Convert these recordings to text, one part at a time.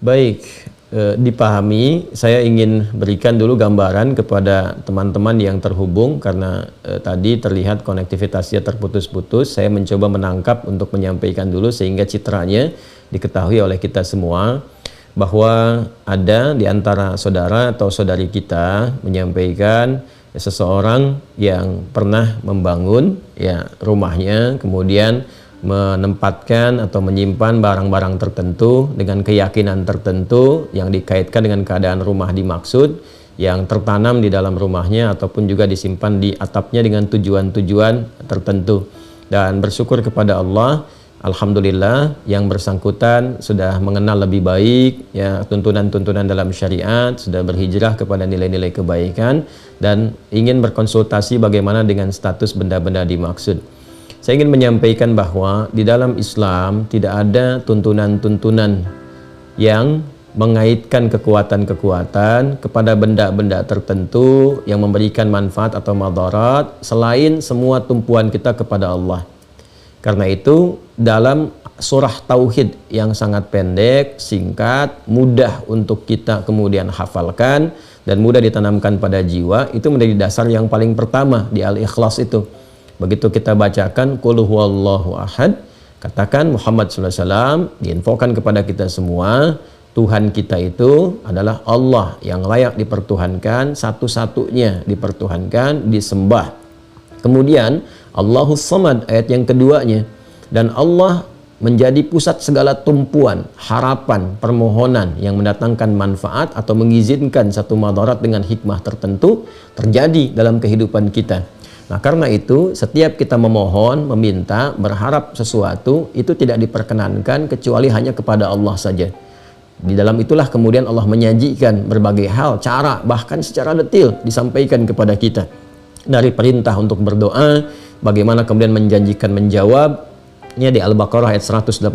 Baik, dipahami. Saya ingin berikan dulu gambaran kepada teman-teman yang terhubung karena tadi terlihat konektivitasnya terputus-putus. Saya mencoba menangkap untuk menyampaikan dulu sehingga citranya diketahui oleh kita semua, bahwa ada di antara saudara atau saudari kita menyampaikan seseorang yang pernah membangun rumahnya, kemudian menempatkan atau menyimpan barang-barang tertentu dengan keyakinan tertentu yang dikaitkan dengan keadaan rumah dimaksud, yang tertanam di dalam rumahnya ataupun juga disimpan di atapnya dengan tujuan-tujuan tertentu. Dan bersyukur kepada Allah, alhamdulillah yang bersangkutan sudah mengenal lebih baik tuntunan-tuntunan dalam syariat, sudah berhijrah kepada nilai-nilai kebaikan dan ingin berkonsultasi bagaimana dengan status benda-benda dimaksud. Saya ingin menyampaikan bahwa di dalam Islam tidak ada tuntunan-tuntunan yang mengaitkan kekuatan-kekuatan kepada benda-benda tertentu yang memberikan manfaat atau madarat selain semua tumpuan kita kepada Allah. Karena itu dalam surah Tauhid yang sangat pendek, singkat, mudah untuk kita kemudian hafalkan dan mudah ditanamkan pada jiwa, itu menjadi dasar yang paling pertama di Al-Ikhlas itu. Begitu kita bacakan Qul huwallahu ahad, katakan Muhammad SAW, diinfokan kepada kita semua, Tuhan kita itu adalah Allah yang layak dipertuhankan, satu-satunya dipertuhankan, disembah. Kemudian Allahus Samad ayat yang keduanya, dan Allah menjadi pusat segala tumpuan, harapan, permohonan yang mendatangkan manfaat atau mengizinkan satu madarat dengan hikmah tertentu terjadi dalam kehidupan kita. Nah, karena itu setiap kita memohon, meminta, berharap sesuatu itu tidak diperkenankan kecuali hanya kepada Allah saja. Di dalam itulah kemudian Allah menyajikan berbagai hal, cara, bahkan secara detil disampaikan kepada kita. Dari perintah untuk berdoa, bagaimana kemudian menjanjikan menjawab. Ini di Al-Baqarah ayat 186.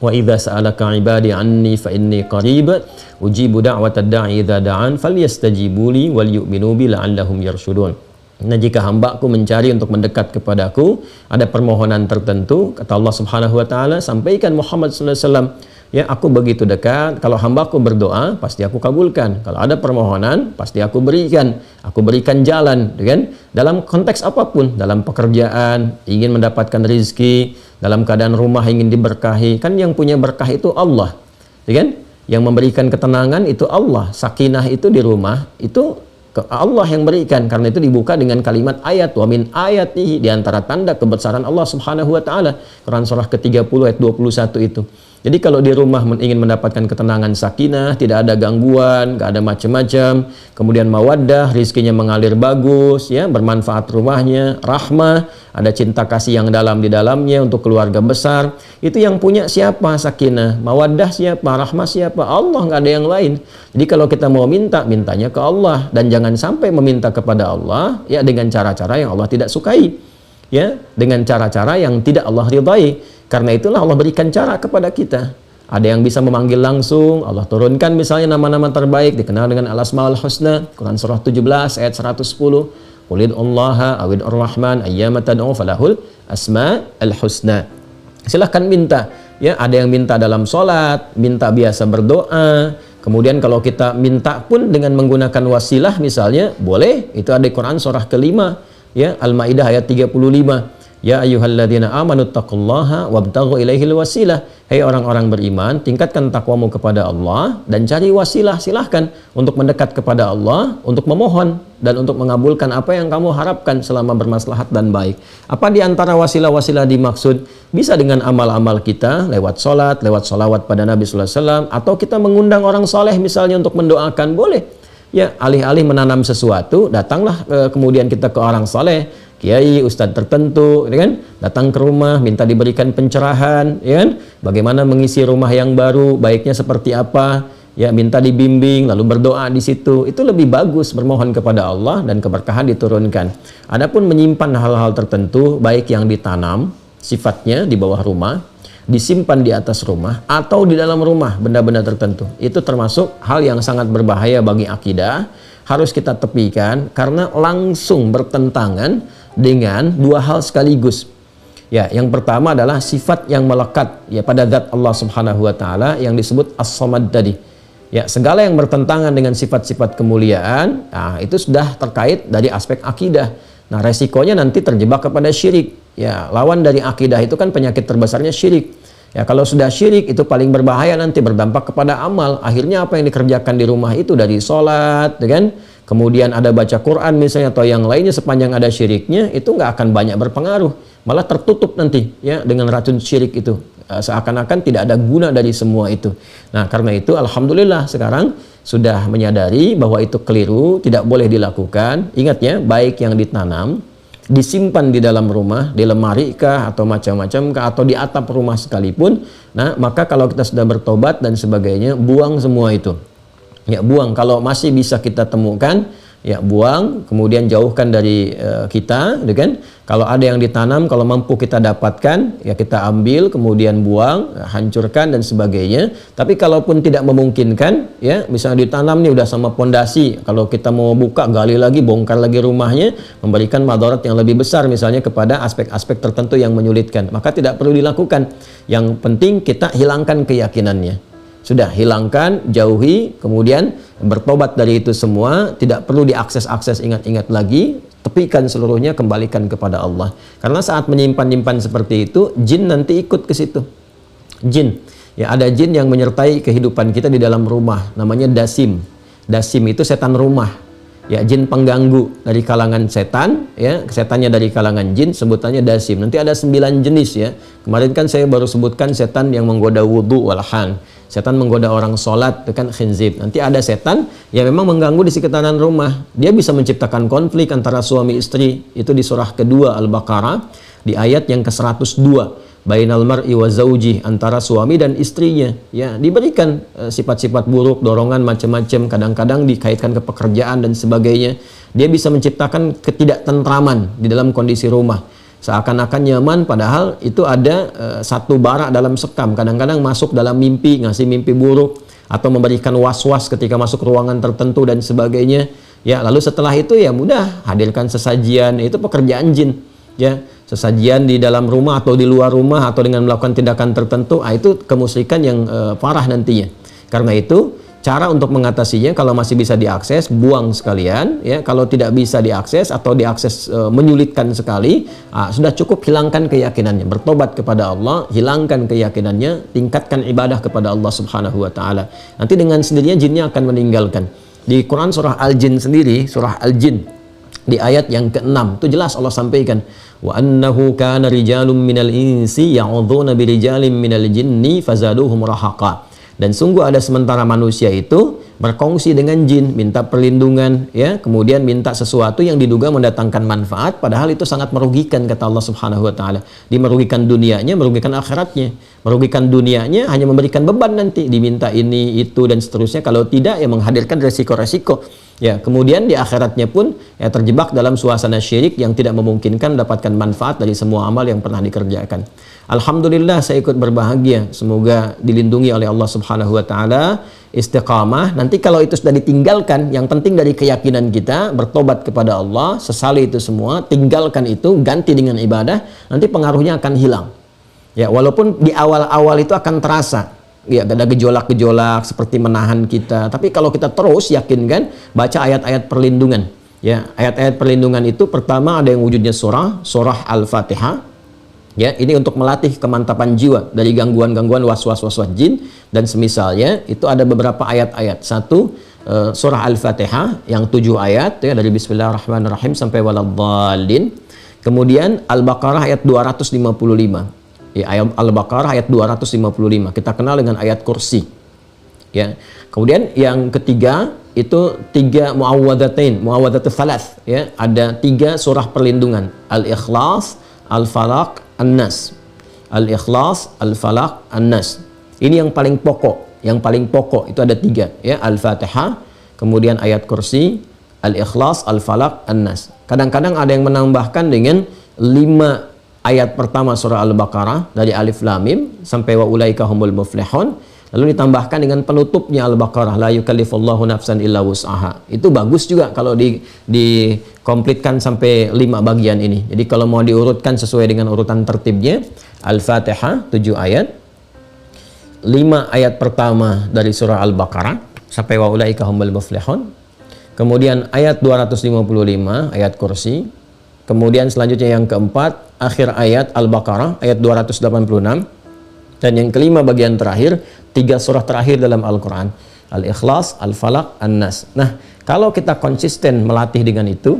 Wa idza sa'alaka 'ibadi 'anni fa inni qarib ujibu da'watad da'i idza da'an falyastajibu li wal yu'minu bi la'allahum yarshudun. Nah, jika hambaku mencari untuk mendekat kepadaku, ada permohonan tertentu, kata Allah Subhanahu wa taala, sampaikan Muhammad sallallahu alaihi wasallam, ya aku begitu dekat, kalau hambaku berdoa pasti aku kabulkan. Kalau ada permohonan pasti aku berikan jalan, kan? Dalam konteks apapun, dalam pekerjaan, ingin mendapatkan rezeki, dalam keadaan rumah ingin diberkahi, kan yang punya berkah itu Allah, kan? Yang memberikan ketenangan itu Allah, sakinah itu di rumah itu Allah yang berikan. Karena itu dibuka dengan kalimat ayat, wa min ayatihi, di antara tanda kebesaran Allah Subhanahu wa taala. Quran surah ke-30 ayat 21 itu. Jadi kalau di rumah ingin mendapatkan ketenangan, sakinah, tidak ada gangguan, gak ada macam-macam, kemudian mawaddah, rizkinya mengalir bagus, ya, bermanfaat rumahnya, rahmah, ada cinta kasih yang dalam di dalamnya untuk keluarga besar, itu yang punya siapa? Sakinah, mawaddah siapa? Rahmah siapa? Allah, gak ada yang lain. Jadi kalau kita mau minta, mintanya ke Allah, dan jangan sampai meminta kepada Allah ya dengan cara-cara yang Allah tidak sukai, ya, dengan cara-cara yang tidak Allah ridai. Karena itulah Allah berikan cara kepada kita. Ada yang bisa memanggil langsung, Allah turunkan misalnya nama-nama terbaik dikenal dengan Al-Asmaul Husna, Quran surah 17 ayat 110. Qulid'ullaha awid'ur rahman ayyama tad'u falahul asma'ul husna. Silahkan minta, ya, ada yang minta dalam sholat, minta biasa berdoa. Kemudian kalau kita minta pun dengan menggunakan wasilah misalnya, boleh. Itu ada di Quran surah kelima, ya, Al-Maidah ayat 35. Ya ayyuhalladzina amanu taqullaha wabtaghu ilaihil wasilah. Hei orang-orang beriman, tingkatkan takwamu kepada Allah dan cari wasilah, silahkan untuk mendekat kepada Allah, untuk memohon dan untuk mengabulkan apa yang kamu harapkan selama bermaslahat dan baik. Apa di antara wasilah-wasilah dimaksud? Bisa dengan amal-amal kita, lewat sholat, lewat sholawat pada Nabi sallallahu alaihi wasallam, atau kita mengundang orang soleh misalnya untuk mendoakan, boleh. Ya, alih-alih menanam sesuatu, datanglah kemudian kita ke orang soleh, kiai, ustadz tertentu, ya kan? Datang ke rumah, minta diberikan pencerahan, ya kan? Bagaimana mengisi rumah yang baru, baiknya seperti apa, ya, minta dibimbing, lalu berdoa di situ. Itu lebih bagus, bermohon kepada Allah dan keberkahan diturunkan. Adapun menyimpan hal-hal tertentu, baik yang ditanam, sifatnya di bawah rumah, disimpan di atas rumah, atau di dalam rumah, benda-benda tertentu, itu termasuk hal yang sangat berbahaya bagi akidah. Harus kita tepikan karena langsung bertentangan dengan dua hal sekaligus, Ya, yang pertama adalah sifat yang melekat ya pada zat Allah Subhanahu wa taala yang disebut As-Samad tadi. Ya, segala yang bertentangan dengan sifat-sifat kemuliaan, nah, itu sudah terkait dari aspek akidah. Nah, resikonya nanti terjebak kepada syirik. Ya, lawan dari akidah itu kan penyakit terbesarnya syirik. Ya, kalau sudah syirik itu paling berbahaya, nanti berdampak kepada amal. Akhirnya apa yang dikerjakan di rumah itu dari sholat, kan? Kemudian ada baca Quran misalnya atau yang lainnya, sepanjang ada syiriknya itu nggak akan banyak berpengaruh, malah tertutup nanti ya dengan racun syirik itu. Seakan-akan tidak ada guna dari semua itu. Nah, karena itu alhamdulillah sekarang sudah menyadari bahwa itu keliru, tidak boleh dilakukan. Ingat ya, baik yang ditanam, disimpan di dalam rumah, di lemari kah atau macam-macam kah, atau di atap rumah sekalipun, nah maka kalau kita sudah bertobat dan sebagainya, buang semua itu. Ya, buang. Kalau masih bisa kita temukan, ya buang, kemudian jauhkan dari kita, kan? Kalau ada yang ditanam, kalau mampu kita dapatkan, ya kita ambil, kemudian buang, hancurkan dan sebagainya. Tapi kalaupun tidak memungkinkan, ya misalnya ditanam nih udah sama pondasi, kalau kita mau buka, gali lagi, bongkar lagi rumahnya, memberikan madarat yang lebih besar misalnya kepada aspek-aspek tertentu yang menyulitkan, maka tidak perlu dilakukan. Yang penting kita hilangkan keyakinannya. Sudah, hilangkan, jauhi, kemudian bertobat dari itu semua, tidak perlu diakses-akses, ingat-ingat lagi, tepikan seluruhnya, kembalikan kepada Allah. Karena saat menyimpan-nyimpan seperti itu, jin nanti ikut ke situ. Jin, ya ada jin yang menyertai kehidupan kita di dalam rumah, namanya dasim. Dasim itu setan rumah. Ya, jin pengganggu dari kalangan setan, ya setannya dari kalangan jin, sebutannya dasim. Nanti ada 9 jenis ya. Kemarin kan saya baru sebutkan setan yang menggoda wudhu walhan, setan menggoda orang sholat, itu kan khinzib. Nanti ada setan yang memang mengganggu di sekitaran rumah. Dia bisa menciptakan konflik antara suami istri. Itu di surah kedua Al-Baqarah di ayat yang ke-102. Bainal mar'i wa zaujih, antara suami dan istrinya, ya diberikan sifat-sifat buruk, dorongan macam-macam, kadang-kadang dikaitkan ke pekerjaan dan sebagainya. Dia bisa menciptakan ketidaktentraman di dalam kondisi rumah, seakan-akan nyaman padahal itu ada satu bara dalam sekam. Kadang-kadang masuk dalam mimpi, ngasih mimpi buruk, atau memberikan was-was ketika masuk ruangan tertentu dan sebagainya. Ya, lalu setelah itu ya mudah hadirkan sesajian, itu pekerjaan jin. Ya, sesajian di dalam rumah atau di luar rumah atau dengan melakukan tindakan tertentu, itu kemusyrikan yang parah nantinya. Karena itu cara untuk mengatasinya, kalau masih bisa diakses, buang sekalian. Ya, kalau tidak bisa diakses atau diakses menyulitkan sekali, sudah cukup hilangkan keyakinannya, bertobat kepada Allah, hilangkan keyakinannya, tingkatkan ibadah kepada Allah Subhanahu wa taala. Nanti dengan sendirinya jinnya akan meninggalkan. Di Quran surah Al-Jin sendiri, surah Al-Jin di ayat yang ke-6 itu jelas Allah sampaikan, wa annahu kana rijalun minal insi ya'udzuuna birijalin minal jinni fazaduhum rahaqa. Dan sungguh ada sementara manusia itu berkongsi dengan jin, minta perlindungan, ya, kemudian minta sesuatu yang diduga mendatangkan manfaat, padahal itu sangat merugikan, kata Allah Subhanahu wa taala. Dia merugikan dunianya, merugikan akhiratnya. Merugikan dunianya hanya memberikan beban, nanti diminta ini, itu dan seterusnya. Kalau tidak ya menghadirkan resiko-resiko. Ya, kemudian di akhiratnya pun ya terjebak dalam suasana syirik yang tidak memungkinkan mendapatkan manfaat dari semua amal yang pernah dikerjakan. Alhamdulillah saya ikut berbahagia. Semoga dilindungi oleh Allah Subhanahu wa taala, istiqamah. Nanti kalau itu sudah ditinggalkan, yang penting dari keyakinan kita, bertobat kepada Allah, sesali itu semua, tinggalkan itu, ganti dengan ibadah, nanti pengaruhnya akan hilang. Ya, walaupun di awal-awal itu akan terasa, ya ada gejolak-gejolak seperti menahan kita, tapi kalau kita terus yakin kan, baca ayat-ayat perlindungan. Ya, ayat-ayat perlindungan itu pertama ada yang wujudnya surah Al-Fatihah. Ya, ini untuk melatih kemantapan jiwa dari gangguan-gangguan was-was jin dan semisalnya. Itu ada beberapa ayat-ayat. Satu, surah Al-Fatihah yang 7 ayat, ya, dari Bismillahirrahmanirrahim sampai Waladhdallin. Kemudian Al-Baqarah ayat 255. Ya, Al-Baqarah ayat 255. Kita kenal dengan ayat kursi. Ya. Kemudian yang ketiga itu 3 muawwadzatain, muawwadzatul thalath, ya. Ada 3 surah perlindungan. Al-Ikhlas, Al-Falaq, An-Nas. Al-Ikhlas, Al-Falaq, An-Nas. Ini yang paling pokok. Yang paling pokok itu ada 3, ya. Al-Fatihah, kemudian ayat kursi, Al-Ikhlas, Al-Falaq, An-Nas. Kadang-kadang ada yang menambahkan dengan 5 ayat pertama surah Al-Baqarah dari Alif Lam Mim sampai wa ulaika humul muflihun, Lalu ditambahkan dengan penutupnya Al-Baqarah, la yukallifullahu nafsan illa wus'aha. Itu bagus juga kalau dikomplitkan sampai 5 bagian ini. Jadi kalau mau diurutkan sesuai dengan urutan tertibnya, Al-Fatihah 7 ayat, 5 ayat pertama dari surah Al-Baqarah sampai wa ulaika humul muflihun. Kemudian ayat 255 ayat kursi. Kemudian selanjutnya yang keempat, akhir ayat Al-Baqarah ayat 286. Dan yang kelima bagian terakhir, 3 surah terakhir dalam Al-Quran, Al-Ikhlas, Al-Falaq, An-Nas. Nah, kalau kita konsisten melatih dengan itu,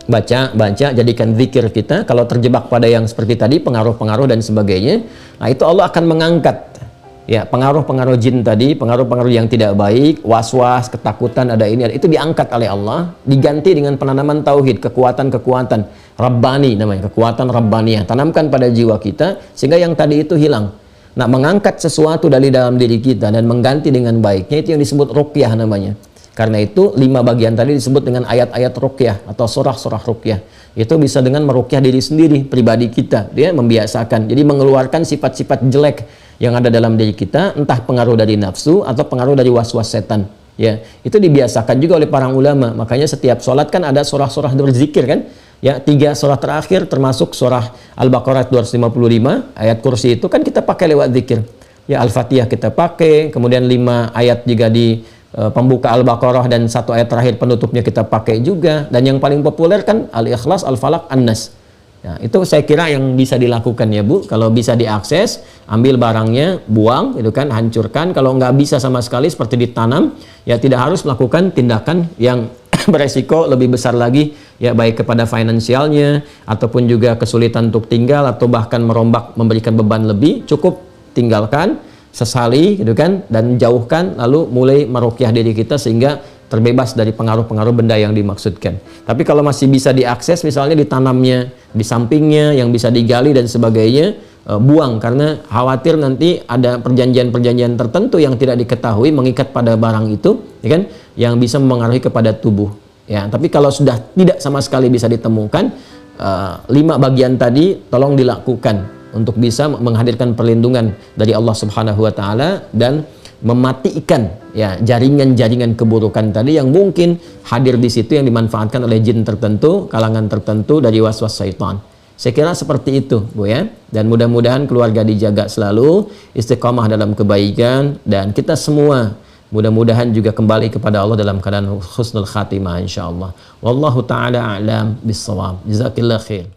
baca, jadikan zikir kita, kalau terjebak pada yang seperti tadi, pengaruh-pengaruh dan sebagainya, nah itu Allah akan mengangkat ya pengaruh-pengaruh jin tadi, pengaruh-pengaruh yang tidak baik, was-was, ketakutan, ada ini, itu diangkat oleh Allah, diganti dengan penanaman tauhid, kekuatan-kekuatan Rabbani namanya, kekuatan Rabbaniyah, tanamkan pada jiwa kita, sehingga yang tadi itu hilang. Nah, mengangkat sesuatu dari dalam diri kita dan mengganti dengan baiknya, itu yang disebut ruqyah namanya. Karena itu 5 bagian tadi disebut dengan ayat-ayat ruqyah atau surah-surah ruqyah. Itu bisa dengan meruqyah diri sendiri, pribadi kita, dia membiasakan. Jadi mengeluarkan sifat-sifat jelek yang ada dalam diri kita, entah pengaruh dari nafsu atau pengaruh dari was-was setan. Ya, itu dibiasakan juga oleh para ulama. Makanya setiap sholat kan ada surah-surah berzikir kan? Ya, 3 surah terakhir termasuk surah Al-Baqarah 255, ayat kursi itu kan kita pakai lewat zikir. Ya, Al-Fatihah kita pakai, kemudian 5 ayat juga di pembuka Al-Baqarah dan 1 ayat terakhir penutupnya kita pakai juga. Dan yang paling populer kan Al-Ikhlas, Al-Falaq, An-Nas. Ya, itu saya kira yang bisa dilakukan ya Bu. Kalau bisa diakses, ambil barangnya, buang, itu kan, hancurkan. Kalau nggak bisa sama sekali seperti ditanam, ya tidak harus melakukan tindakan yang beresiko lebih besar lagi, ya baik kepada finansialnya ataupun juga kesulitan untuk tinggal atau bahkan merombak, memberikan beban lebih. Cukup tinggalkan, sesali gitu kan, dan jauhkan, lalu mulai meruqyah diri kita sehingga terbebas dari pengaruh-pengaruh benda yang dimaksudkan. Tapi kalau masih bisa diakses, misalnya ditanamnya di sampingnya yang bisa digali dan sebagainya, buang, karena khawatir nanti ada perjanjian-perjanjian tertentu yang tidak diketahui mengikat pada barang itu, ya kan, yang bisa mempengaruhi kepada tubuh. Ya, tapi kalau sudah tidak sama sekali bisa ditemukan, 5 bagian tadi tolong dilakukan untuk bisa menghadirkan perlindungan dari Allah Subhanahu wa taala dan mematikan ya jaringan-jaringan keburukan tadi yang mungkin hadir di situ, yang dimanfaatkan oleh jin tertentu, kalangan tertentu dari was-was syaitan. Saya kira seperti itu Bu ya. Dan mudah-mudahan keluarga dijaga selalu, istiqamah dalam kebaikan, dan kita semua mudah-mudahan juga kembali kepada Allah dalam keadaan husnul khatimah insyaallah. Wallahu taala a'lam bissawab. Jazakillah khair.